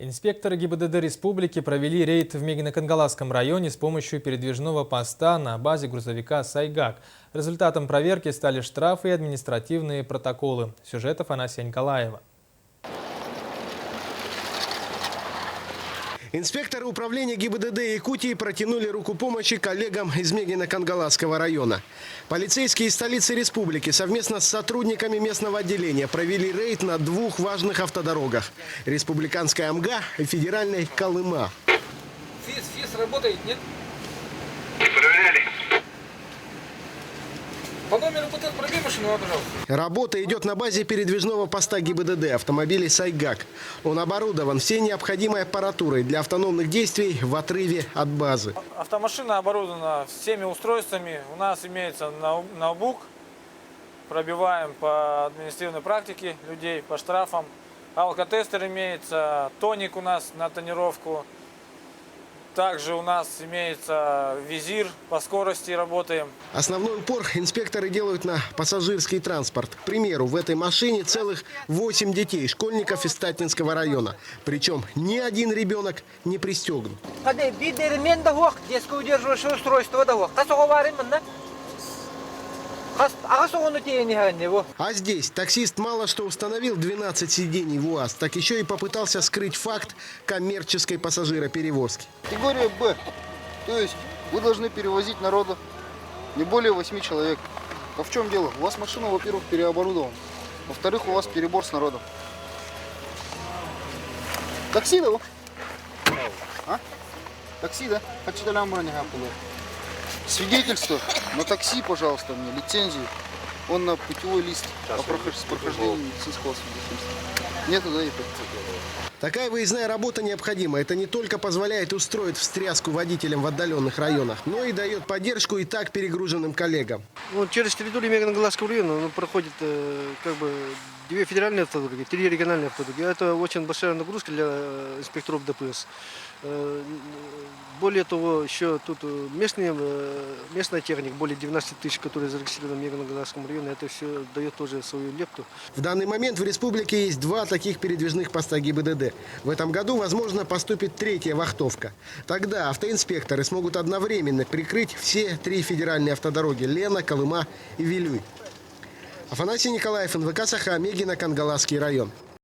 Инспекторы ГИБДД республики провели рейд в Мегино-Кангаласском районе с помощью передвижного поста на базе грузовика «Сайгак». Результатом проверки стали штрафы и административные протоколы. Сюжет Афанасия Николаева. Инспекторы управления ГИБДД Якутии протянули руку помощи коллегам из Мегино-Кангаласского района. Полицейские из столицы республики совместно с сотрудниками местного отделения провели рейд на двух важных автодорогах – республиканской Амга и федеральной Колыма. ФИС работает, нет? Проверяли. По номеру ПТ пробей машину, пожалуйста. Работа идет на базе передвижного поста ГИБДД автомобилей «Сайгак». Он оборудован всей необходимой аппаратурой для автономных действий в отрыве от базы. Автомашина оборудована всеми устройствами. У нас имеется ноутбук. Пробиваем по административной практике людей, по штрафам. Алкотестер имеется, тоник у нас на тонировку. Также у нас имеется визир, по скорости работаем. Основной упор инспекторы делают на пассажирский транспорт. К примеру, в этой машине целых 8 детей, школьников из Татнинского района. Причем ни один ребенок не пристегнут. А здесь таксист мало что установил 12 сидений в УАЗ, так еще и попытался скрыть факт коммерческой пассажироперевозки. Категория Б. То есть вы должны перевозить народу не более 8 человек. А в чем дело? У вас машина, во-первых, переоборудована. Во-вторых, у вас перебор с народом. Такси, да? А? Такси, да? Свидетельство на такси, пожалуйста, мне, лицензию. Он на путевой лист с прохождением медицинского свидетельства. Нету, да, и Такая выездная работа необходима. Это не только позволяет устроить встряску водителям в отдаленных районах, но и дает поддержку и так перегруженным коллегам. Через территорию Мегино-Кангаласского района проходит две федеральные автодороги, 3 региональные автодороги. Это очень большая нагрузка для инспекторов ДПС. Более того, еще тут местная техника, более 19 тысяч, которые зарегистрированы в Мегино-Кангаласском районе, это все дает тоже свою лепту. В данный момент в республике есть 2 таких передвижных поста ГИБДД. В этом году, возможно, поступит 3-я вахтовка. Тогда автоинспекторы смогут одновременно прикрыть все 3 федеральные автодороги – Лена, Колыма и Вилюй. Афанасий Николаев, НВК «Саха», Мегино-Кангаласский район.